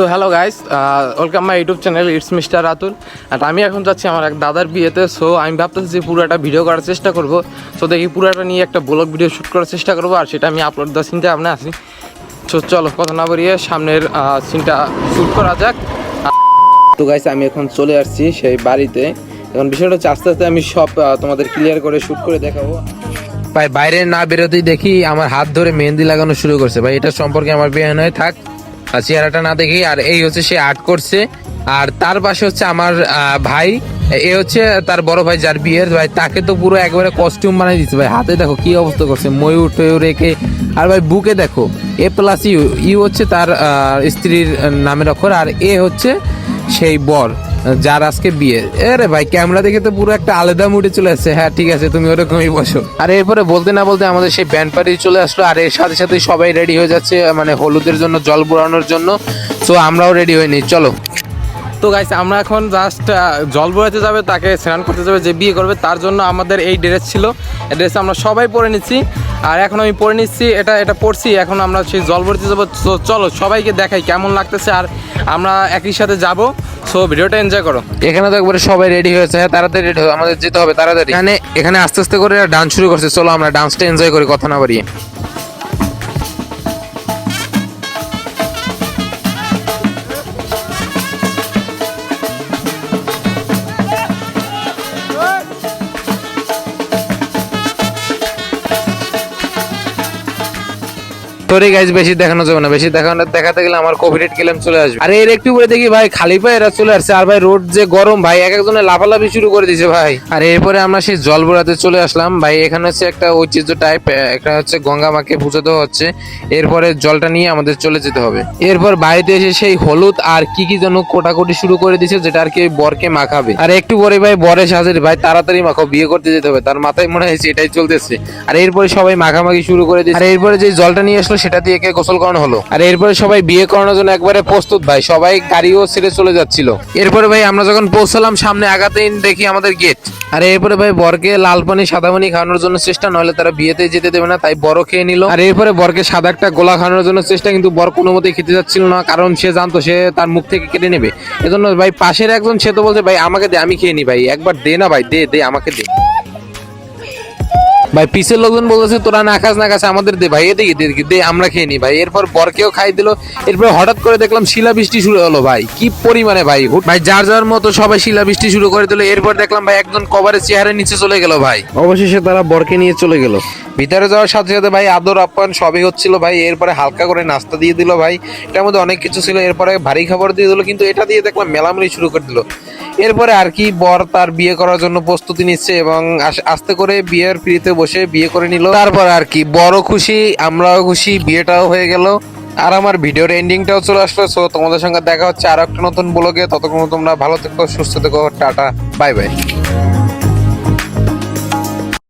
তো hello guys, welcome my YouTube channel it's mister Ratul. আর আমি এখন যাচ্ছি আমার এক দাদার বিয়েতে। সো আমি ভাবতেছি যে পুরোটা ভিডিও করার চেষ্টা করব। সো দেখি পুরোটা নিয়ে একটা ব্লগ ভিডিও শ্যুট করার চেষ্টা করবো, আর সেটা আমি আপলোড দেওয়ার চিন্তা ভাবনা আছি। সো চলো কথা না বাড়িয়ে সামনের সিনটা শ্যুট করা যাক। তো গাইস আমি এখন চলে আসছি সেই বাড়িতে। এখন বিষয়টা হচ্ছে আস্তে আস্তে আমি সব তোমাদের ক্লিয়ার করে শ্যুট করে দেখাবো। ভাই বাইরে না বেরোতেই দেখি আমার হাত ধরে মেহেন্দি লাগানো শুরু করছে। ভাই এটা সম্পর্কে আমার বেয়ান হয়ে থাক, আর চেহারাটা না দেখি। আর এই হচ্ছে সে আর্ট করছে, আর তার পাশে হচ্ছে আমার ভাই, এ হচ্ছে তার বড় ভাই যার বিয়ের ভাই, তাকে তো পুরো একবারে কস্টিউম বানাই দিচ্ছে ভাই। হাতে দেখো কি অবস্থা করছে, ময়ূর টয়ূর রেখে। আর ভাই বুকে দেখো A+U, ইউ হচ্ছে তার স্ত্রীর নামের অক্ষর, আর এ হচ্ছে সেই বর যার আজকে বিয়ে। আরে ভাই ক্যামেরা দেখে তো পুরো একটা আলাদা মুডে চলে আসছে। হ্যাঁ ঠিক আছে, তুমি ওরকমই বসো। আর এরপরে বলতে না বলতে আমাদের সেই ব্যান্ড পার্টি চলে আসলো, আর এর সাথে সাথে সবাই রেডি হয়ে যাচ্ছে মানে হলুদের জন্য, জল বোড়ানোর জন্য। সো আমরাও রেডি হয়ে নিই, চলো। তো গাইস আমরা এখন জাস্ট জল বোড়াতে যাবে, তাকে স্নান করতে যাবে যে বিয়ে করবে, তার জন্য আমাদের এই ড্রেস ছিল। এই ড্রেস আমরা সবাই পরে নিচ্ছি, আর এখন আমি পরে নিচ্ছি, এটা পরছি। এখন আমরা সেই জল বোড়াতে যাবো। তো চলো সবাইকে দেখাই কেমন লাগতেছে, আর আমরা একই সাথে যাবো। সো ভিডিওটা এনজয় করো। এখানে তো একবারে সবাই রেডি হয়েছে। হ্যাঁ তাড়াতাড়ি রেডি হবে, আমাদের যেতে হবে তাড়াতাড়ি। এখানে আস্তে আস্তে করে ডান্স শুরু করছে। চলো আমরা ডান্সটা এনজয় করি কথা না বাড়িয়ে। সরি গাইস, বেশি দেখানো যাবে না, বেশি দেখাতে গেলে আমার কপিরাইট ক্লেম চলে আসবে। আর এর একটু পরে দেখি ভাই খালি পায়ে এরা চলে আসছে, আর ভাই রোড যে গরম ভাই, এক একজনে লাফালাফি শুরু করে দিয়েছে ভাই। আর এরপরে আমরা সেই জল বোড়াতে চলে আসলাম ভাই। এখানে হচ্ছে একটা ঐতিহ্য টাইপ, একটা হচ্ছে গঙ্গা মাকে পুজো দেওয়া হচ্ছে। এরপরে জলটা নিয়ে আমাদের চলে যেতে হবে। এরপর বাড়িতে এসে সেই হলুদ আর কি যেন কোটাকুটি শুরু করে দিয়েছে, যেটা আর কি বরকে মাখাবে। আর একটু পরে ভাই বরে সাজের ভাই, তাড়াতাড়ি মাখো, বিয়ে করতে যেতে হবে। তার মাথায় মনে হয়েছে এটাই চলতেছে। আর এরপরে সবাই মাখামাখি শুরু করে দিয়েছে। আর এরপরে যে জলটা নিয়ে আসলো সেটা দিয়ে একে গোসল করানো হলো। আর এরপরে সবাই বিয়ে করানোর জন্য একবারে প্রস্তুত ভাই, সবাই গাড়িও ছেড়ে চলে যাচ্ছিল। এরপরে ভাই আমরা যখন পৌঁছালাম সামনে আগাতেই দেখি আমাদের গেট। আর এরপরে ভাই বরকে লাল পানি সাদা পানি খাওয়ানোর জন্য চেষ্টা, নইলে তারা বিয়েতে যেতে দেবে না, তাই বড় খেয়ে নিল। আর এরপরে বরকে সাদা একটা গোলা খাওয়ানোর জন্য চেষ্টা, কিন্তু বর কোনো মতেই খেতে যাচ্ছিল না, কারণ সে জানতো সে তার মুখ থেকে কেটে নেবে। এজন্য ভাই পাশের একজন সে তো বলছে ভাই আমাকে দে, আমি খেয়ে নি ভাই, একবার দে না ভাই, দে আমাকে দে। ভাই পিছের লোকজন বলতেছে তোরা না খাস আমাদের দে ভাই, এদিকে দে আমরা খেয়ে নি ভাই। এরপর বরকেও খাই দিল। এরপর হঠাৎ করে দেখলাম শিলাবৃষ্টি শুরু হলো ভাই, কি পরিমাণে ভাই। ভাই যার যার মতো সবাই শিলাবৃষ্টি শুরু করে দিল। এরপর দেখলাম ভাই একজন কভারের চেহারা নিচে চলে গেল ভাই। অবশেষে তারা বরকে নিয়ে চলে গেল। ভিতরে যাওয়ার সাথে সাথে ভাই আদর আপ্যায়ন সবই হচ্ছিল ভাই। এরপরে হালকা করে নাস্তা দিয়ে দিল ভাই, এটার মধ্যে অনেক কিছু ছিল। এরপরে ভারী খাবার দিয়ে দিল, কিন্তু এটা দিয়ে দেখলাম মেলামেলি শুরু করে দিল। এরপরে আর কি বর তার বিয়ে করার জন্য প্রস্তুতি নিচ্ছে, এবং আস্তে করে বিয়ের পিড়িতে বসে বিয়ে করে নিল। তারপর আর কি বড় খুশি, আমরাও খুশি, বিয়েটাও হয়ে গেল। আর আমার ভিডিওর এন্ডিংটাও চলে আসলো। সো তোমাদের সঙ্গে দেখা হচ্ছে আর একটা নতুন ব্লগে। ততক্ষণ তোমরা ভালো থেকো, সুস্থ থেকো, টাটা, বাই বাই।